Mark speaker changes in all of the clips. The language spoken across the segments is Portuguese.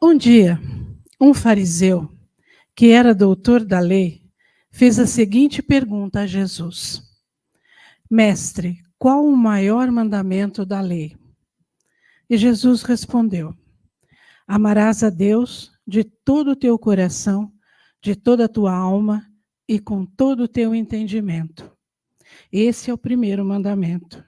Speaker 1: Um dia, um fariseu, que era doutor da lei, fez a seguinte pergunta a Jesus: Mestre, qual o maior mandamento da lei? E Jesus respondeu: Amarás a Deus de todo o teu coração, de toda a tua alma e com todo o teu entendimento. Esse é o primeiro mandamento.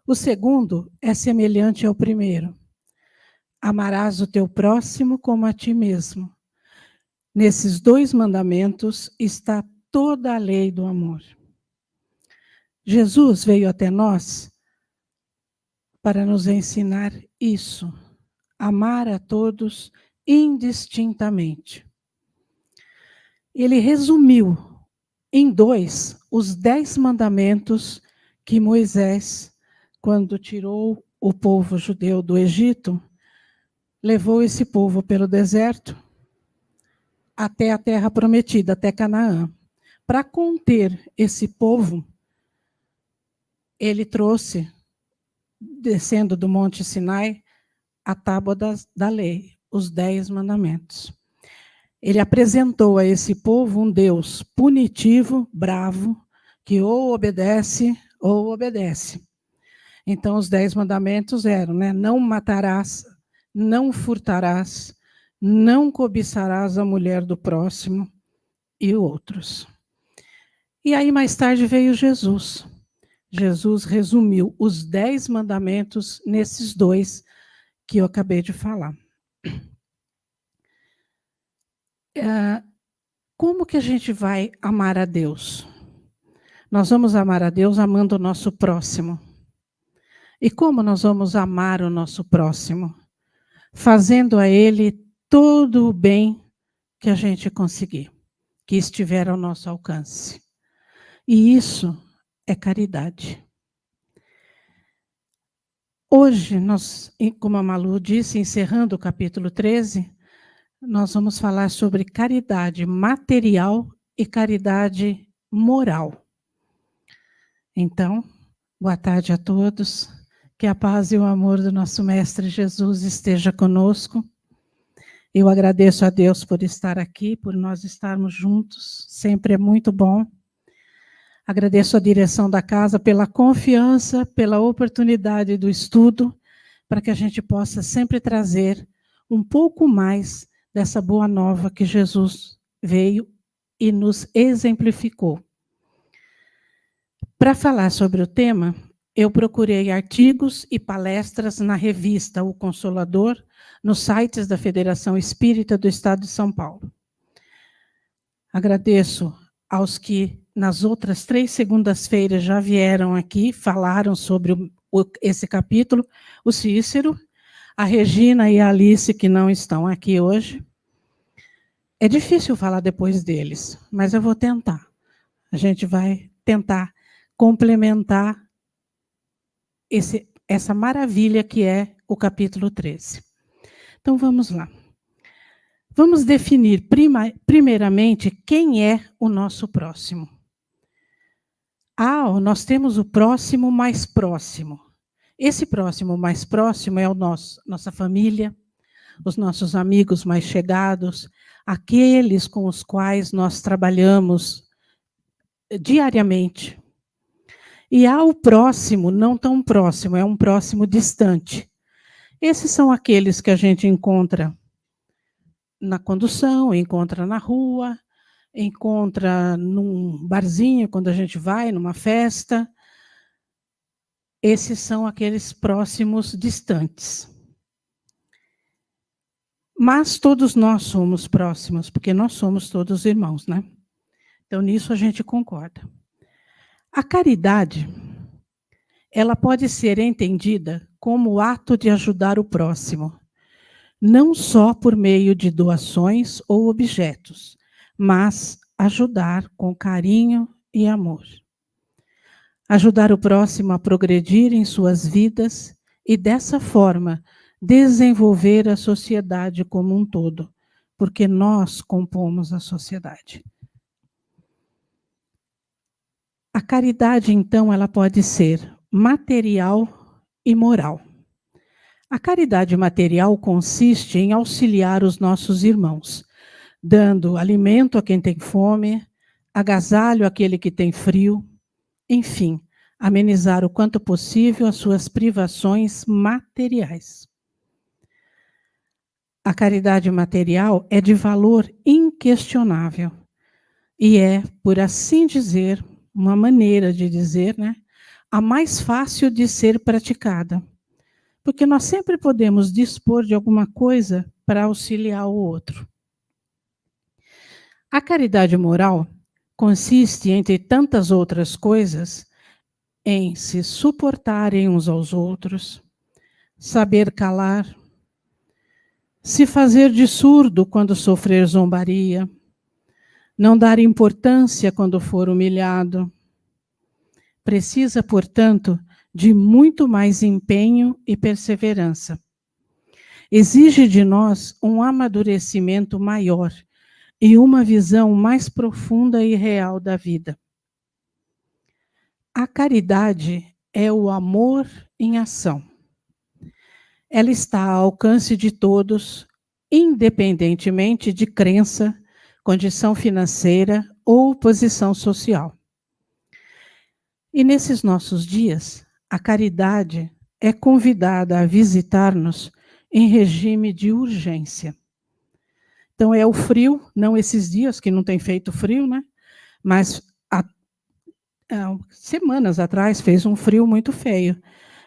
Speaker 1: O segundo é semelhante ao primeiro: amarás o teu próximo como a ti mesmo. Nesses dois mandamentos está toda a lei do amor. Jesus veio até nós para nos ensinar isso, amar a todos indistintamente. Ele resumiu em dois os 10 mandamentos que Moisés, quando tirou o povo judeu do Egito, levou esse povo pelo deserto até a terra prometida, até Canaã. Para conter esse povo, ele trouxe, descendo do Monte Sinai, a tábua da lei, os 10 mandamentos. Ele apresentou a esse povo um Deus punitivo, bravo, que ou obedece ou obedece. Então, os 10 mandamentos eram, né? Não matarás, não furtarás, não cobiçarás a mulher do próximo e outros. E aí, mais tarde, veio Jesus. Jesus resumiu os 10 mandamentos nesses dois que eu acabei de falar. Como que a gente vai amar a Deus? Nós vamos amar a Deus amando o nosso próximo. E como nós vamos amar o nosso próximo? Fazendo a ele todo o bem que a gente conseguir, que estiver ao nosso alcance. E isso é caridade. Hoje, nós, como a Malu disse, encerrando o capítulo 13, nós vamos falar sobre caridade material e caridade moral. Então, boa tarde a todos. Que a paz e o amor do nosso Mestre Jesus esteja conosco. Eu agradeço a Deus por estar aqui, por nós estarmos juntos. Sempre é muito bom. Agradeço a direção da casa pela confiança, pela oportunidade do estudo, para que a gente possa sempre trazer um pouco mais dessa boa nova que Jesus veio e nos exemplificou. Para falar sobre o tema, eu procurei artigos e palestras na revista O Consolador, nos sites da Federação Espírita do Estado de São Paulo. Agradeço aos que, nas outras 3 segundas-feiras, já vieram aqui, falaram sobre esse capítulo, o Cícero, a Regina e a Alice, que não estão aqui hoje. É difícil falar depois deles, mas eu vou tentar. A gente vai tentar complementar essa maravilha que é o capítulo 13. Então, vamos lá. Vamos definir, primeiramente, quem é o nosso próximo. Nós temos o próximo mais próximo. Esse próximo mais próximo é nossa família, os nossos amigos mais chegados, aqueles com os quais nós trabalhamos diariamente. E há o próximo, não tão próximo, é um próximo distante. Esses são aqueles que a gente encontra na condução, encontra na rua, encontra num barzinho, quando a gente vai, numa festa. Esses são aqueles próximos distantes. Mas todos nós somos próximos, porque nós somos todos irmãos, né? Então, nisso a gente concorda. A caridade, ela pode ser entendida como o ato de ajudar o próximo, não só por meio de doações ou objetos, mas ajudar com carinho e amor. Ajudar o próximo a progredir em suas vidas e, dessa forma, desenvolver a sociedade como um todo, porque nós compomos a sociedade. A caridade, então, ela pode ser material e moral. A caridade material consiste em auxiliar os nossos irmãos, dando alimento a quem tem fome, agasalho àquele que tem frio, enfim, amenizar o quanto possível as suas privações materiais. A caridade material é de valor inquestionável e é, por assim dizer, uma maneira de dizer, né, a mais fácil de ser praticada, porque nós sempre podemos dispor de alguma coisa para auxiliar o outro. A caridade moral consiste, entre tantas outras coisas, em se suportarem uns aos outros, saber calar, se fazer de surdo quando sofrer zombaria, não dar importância quando for humilhado. Precisa, portanto, de muito mais empenho e perseverança. Exige de nós um amadurecimento maior e uma visão mais profunda e real da vida. A caridade é o amor em ação. Ela está ao alcance de todos, independentemente de crença, condição financeira ou posição social. E nesses nossos dias, a caridade é convidada a visitar-nos em regime de urgência. Então é o frio, não esses dias que não tem feito frio, né? Mas semanas atrás fez um frio muito feio.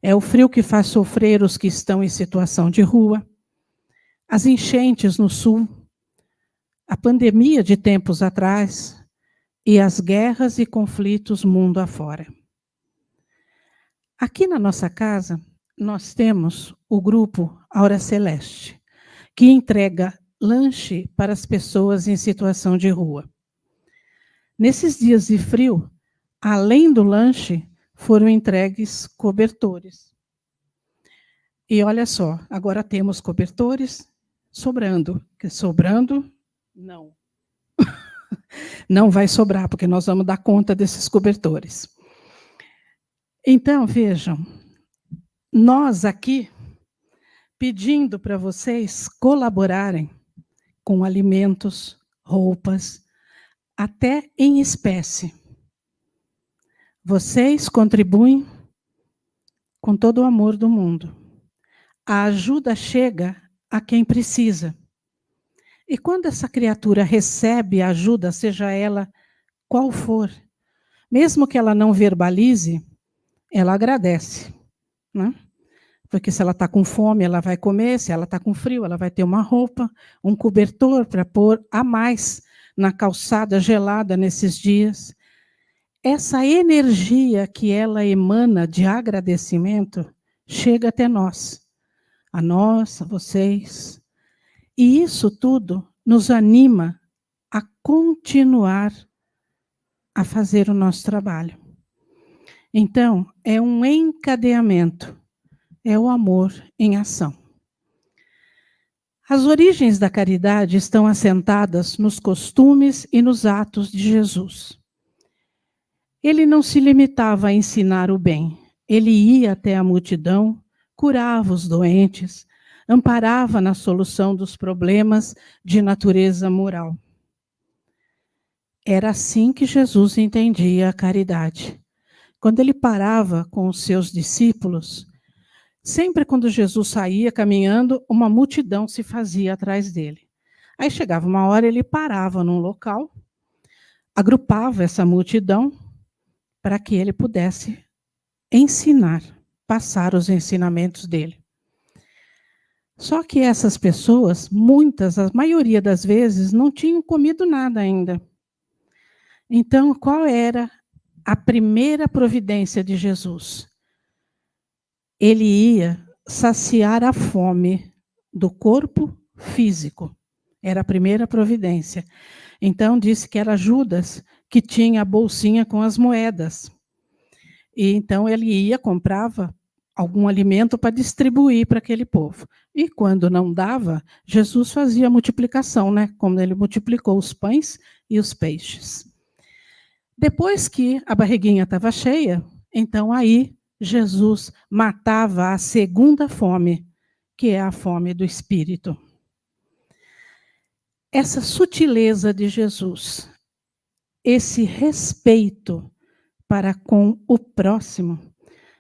Speaker 1: É o frio que faz sofrer os que estão em situação de rua, as enchentes no sul, a pandemia de tempos atrás e as guerras e conflitos mundo afora. Aqui na nossa casa, nós temos o grupo Aura Celeste, que entrega lanche para as pessoas em situação de rua. Nesses dias de frio, além do lanche, foram entregues cobertores. E olha só, agora temos cobertores sobrando. Que sobrando, não. Não vai sobrar, porque nós vamos dar conta desses cobertores. Então, vejam, nós aqui, pedindo para vocês colaborarem com alimentos, roupas, até em espécie. Vocês contribuem com todo o amor do mundo. A ajuda chega a quem precisa. E quando essa criatura recebe a ajuda, seja ela qual for, mesmo que ela não verbalize, ela agradece, né? Porque se ela está com fome, ela vai comer, se ela está com frio, ela vai ter uma roupa, um cobertor para pôr a mais na calçada gelada nesses dias. Essa energia que ela emana de agradecimento chega até nós, a vocês. E isso tudo nos anima a continuar a fazer o nosso trabalho. Então, é um encadeamento, é o amor em ação. As origens da caridade estão assentadas nos costumes e nos atos de Jesus. Ele não se limitava a ensinar o bem, ele ia até a multidão, curava os doentes, amparava na solução dos problemas de natureza moral. Era assim que Jesus entendia a caridade. Quando ele parava com os seus discípulos, sempre quando Jesus saía caminhando, uma multidão se fazia atrás dele. Aí chegava uma hora, ele parava num local, agrupava essa multidão para que ele pudesse ensinar, passar os ensinamentos dele. Só que essas pessoas, muitas, a maioria das vezes, não tinham comido nada ainda. Então, qual era a primeira providência de Jesus? Ele ia saciar a fome do corpo físico. Era a primeira providência. Então, disse que era Judas que tinha a bolsinha com as moedas. E então ele ia, comprava algum alimento para distribuir para aquele povo. E quando não dava, Jesus fazia a multiplicação, né? Como ele multiplicou os pães e os peixes. Depois que a barriguinha estava cheia, então aí Jesus matava a segunda fome, que é a fome do Espírito. Essa sutileza de Jesus, esse respeito para com o próximo,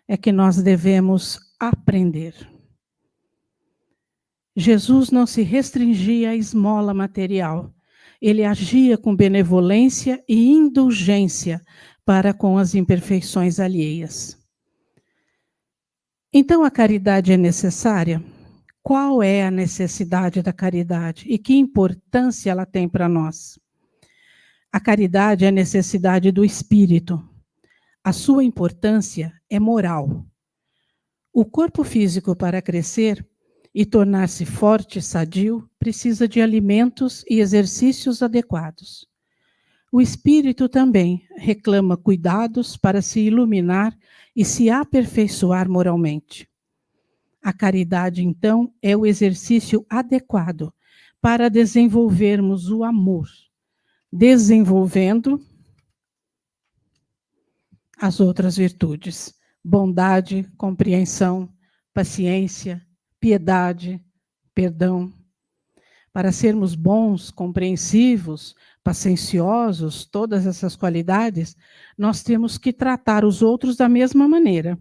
Speaker 1: é que nós devemos aprender. Jesus não se restringia à esmola material. Ele agia com benevolência e indulgência para com as imperfeições alheias. Então, a caridade é necessária? Qual é a necessidade da caridade e que importância ela tem para nós? A caridade é a necessidade do espírito. A sua importância é moral. O corpo físico, para crescer e tornar-se forte e sadio, precisa de alimentos e exercícios adequados. O espírito também reclama cuidados para se iluminar e se aperfeiçoar moralmente. A caridade, então, é o exercício adequado para desenvolvermos o amor, desenvolvendo as outras virtudes: bondade, compreensão, paciência, piedade, perdão. Para sermos bons, compreensivos, pacienciosos, todas essas qualidades, nós temos que tratar os outros da mesma maneira.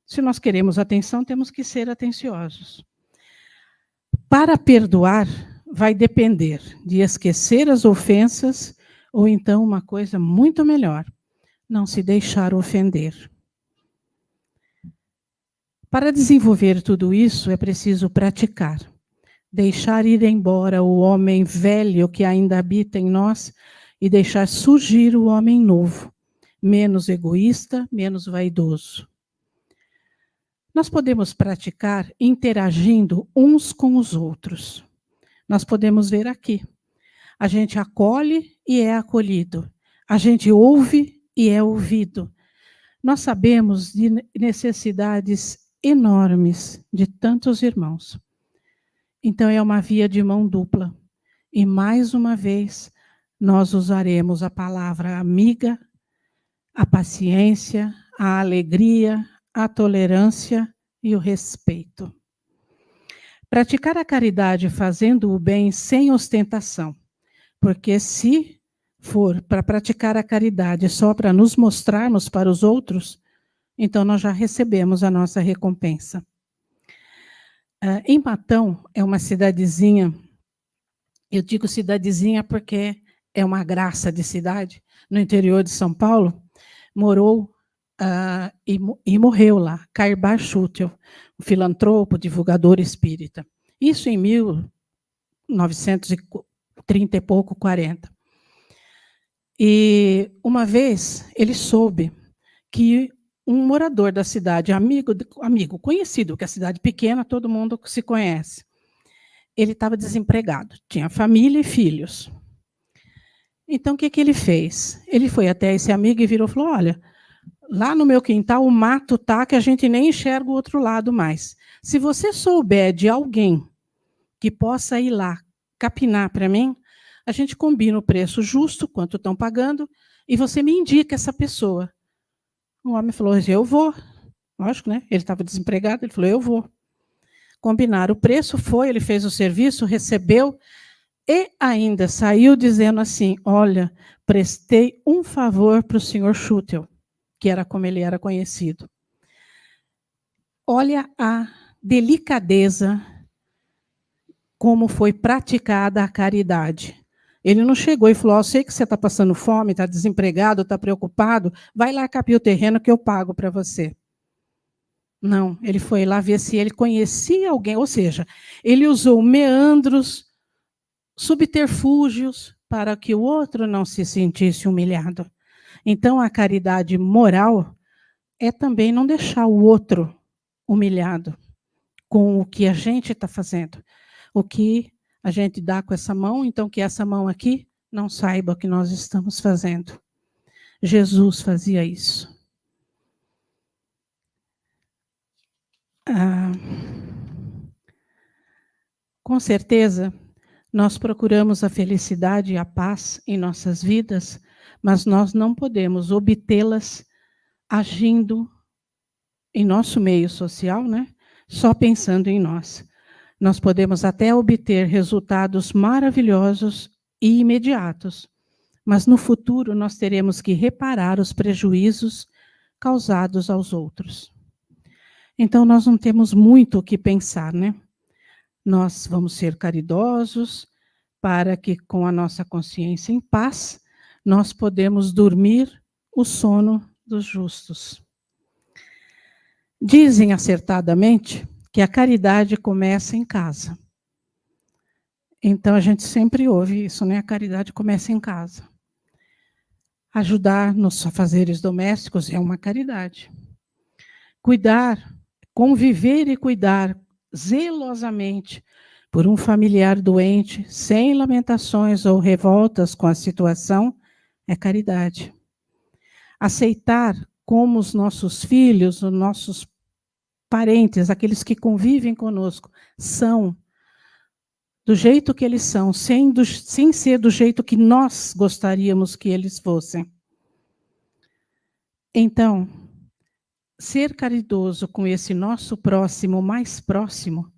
Speaker 1: Se nós queremos atenção, temos que ser atenciosos. Para perdoar, vai depender de esquecer as ofensas ou então uma coisa muito melhor, não se deixar ofender. Para desenvolver tudo isso, é preciso praticar. Deixar ir embora o homem velho que ainda habita em nós e deixar surgir o homem novo, menos egoísta, menos vaidoso. Nós podemos praticar interagindo uns com os outros. Nós podemos ver aqui. A gente acolhe e é acolhido. A gente ouve e é ouvido. Nós sabemos de necessidades enormes de tantos irmãos. Então, é uma via de mão dupla. E, mais uma vez, nós usaremos a palavra amiga, a paciência, a alegria, a tolerância e o respeito. Praticar a caridade fazendo o bem sem ostentação. Porque se for para praticar a caridade só para nos mostrarmos para os outros, então nós já recebemos a nossa recompensa. Em Matão, é uma cidadezinha, eu digo cidadezinha porque é uma graça de cidade, no interior de São Paulo, morou e morreu lá, Cairbar Schutel, um filantropo, divulgador espírita. Isso em 1930 e pouco, 40. E uma vez ele soube que um morador da cidade, amigo, conhecido, que é a cidade pequena, todo mundo se conhece, ele estava desempregado, tinha família e filhos. Então, o que ele fez? Ele foi até esse amigo e virou e falou: olha, lá no meu quintal o mato está que a gente nem enxerga o outro lado mais. Se você souber de alguém que possa ir lá capinar para mim, a gente combina o preço justo, quanto estão pagando, e você me indica essa pessoa. O homem falou: eu vou. Lógico, né? Ele estava desempregado, ele falou: eu vou. Combinaram o preço, foi, ele fez o serviço, recebeu, e ainda saiu dizendo assim: olha, prestei um favor para o senhor Schutel, que era como ele era conhecido. Olha a delicadeza como foi praticada a caridade. Ele não chegou e falou: eu sei que você está passando fome, está desempregado, está preocupado, vai lá capir o terreno que eu pago para você. Não, ele foi lá ver se ele conhecia alguém, ou seja, ele usou meandros, subterfúgios, para que o outro não se sentisse humilhado. Então, a caridade moral é também não deixar o outro humilhado com o que a gente está fazendo. O que a gente dá com essa mão, então que essa mão aqui não saiba o que nós estamos fazendo. Jesus fazia isso. Com certeza, nós procuramos a felicidade e a paz em nossas vidas, mas nós não podemos obtê-las agindo em nosso meio social, né? só pensando em nós. Nós podemos até obter resultados maravilhosos e imediatos, mas no futuro nós teremos que reparar os prejuízos causados aos outros. Então nós não temos muito o que pensar, né? Nós vamos ser caridosos para que, com a nossa consciência em paz, nós podemos dormir o sono dos justos. Dizem acertadamente que a caridade começa em casa. Então a gente sempre ouve isso, né? A caridade começa em casa. Ajudar nos afazeres domésticos é uma caridade. Cuidar, conviver e cuidar zelosamente por um familiar doente, sem lamentações ou revoltas com a situação, é caridade. Aceitar como os nossos filhos, os nossos parentes, aqueles que convivem conosco, são do jeito que eles são, sem ser do jeito que nós gostaríamos que eles fossem. Então, ser caridoso com esse nosso próximo, mais próximo,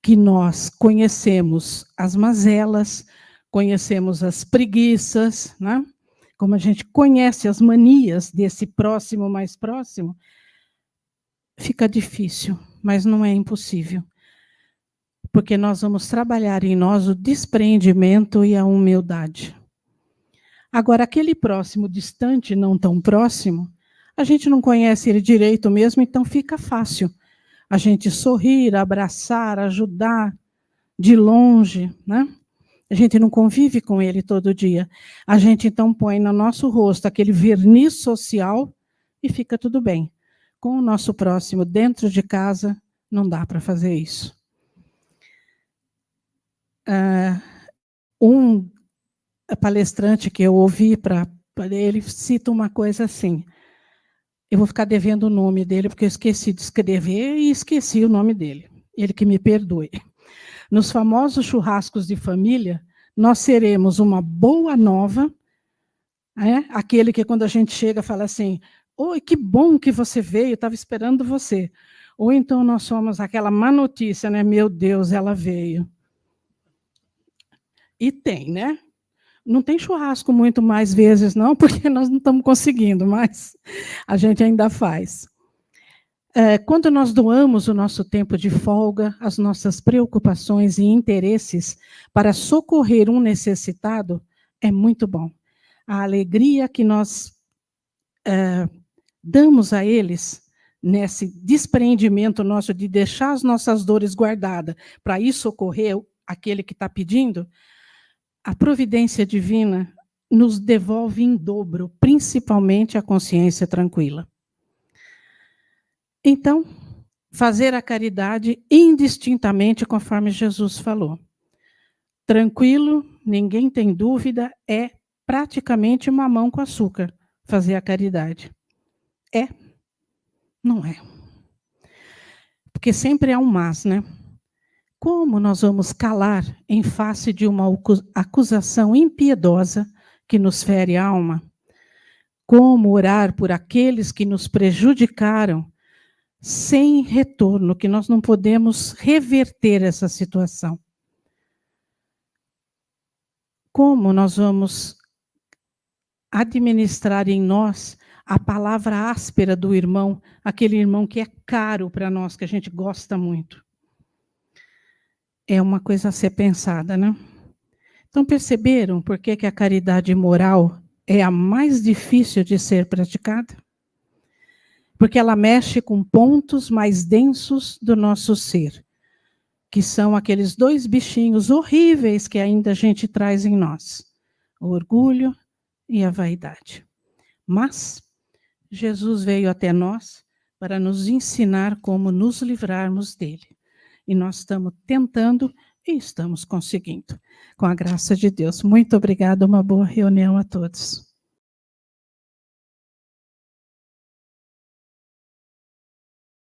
Speaker 1: que nós conhecemos as mazelas, conhecemos as preguiças, né? Como a gente conhece as manias desse próximo mais próximo, fica difícil, mas não é impossível. Porque nós vamos trabalhar em nós o despreendimento e a humildade. Agora, aquele próximo distante, não tão próximo, a gente não conhece ele direito mesmo, então fica fácil a gente sorrir, abraçar, ajudar de longe, né? A gente não convive com ele todo dia. A gente então põe no nosso rosto aquele verniz social e fica tudo bem. Com o nosso próximo dentro de casa, não dá para fazer isso. Um palestrante que eu ouvi, ele cita uma coisa assim. Eu vou ficar devendo o nome dele, porque eu esqueci de escrever e esqueci o nome dele. Ele que me perdoe. Nos famosos churrascos de família, nós seremos uma boa nova, aquele que quando a gente chega fala assim, oi, que bom que você veio, estava esperando você. Ou então nós somos aquela má notícia, né? Meu Deus, ela veio. E tem, né? Não tem churrasco muito mais vezes, não, porque nós não estamos conseguindo, mas a gente ainda faz. Quando nós doamos o nosso tempo de folga, as nossas preocupações e interesses para socorrer um necessitado, é muito bom. A alegria que nós damos a eles, nesse despreendimento nosso de deixar as nossas dores guardadas para ir socorrer aquele que está pedindo, a providência divina nos devolve em dobro, principalmente a consciência tranquila. Então, fazer a caridade indistintamente, conforme Jesus falou. Tranquilo, ninguém tem dúvida, é praticamente mamão com açúcar fazer a caridade. É? Não é. Porque sempre é um mas, né? Como nós vamos calar em face de uma acusação impiedosa que nos fere a alma? Como orar por aqueles que nos prejudicaram sem retorno, que nós não podemos reverter essa situação? Como nós vamos administrar em nós a palavra áspera do irmão, aquele irmão que é caro para nós, que a gente gosta muito? É uma coisa a ser pensada, né? Então, perceberam por que a caridade moral é a mais difícil de ser praticada? Porque ela mexe com pontos mais densos do nosso ser, que são aqueles dois bichinhos horríveis que ainda a gente traz em nós, o orgulho e a vaidade. Mas Jesus veio até nós para nos ensinar como nos livrarmos dele. E nós estamos tentando e estamos conseguindo, com a graça de Deus. Muito obrigada, uma boa reunião a todos.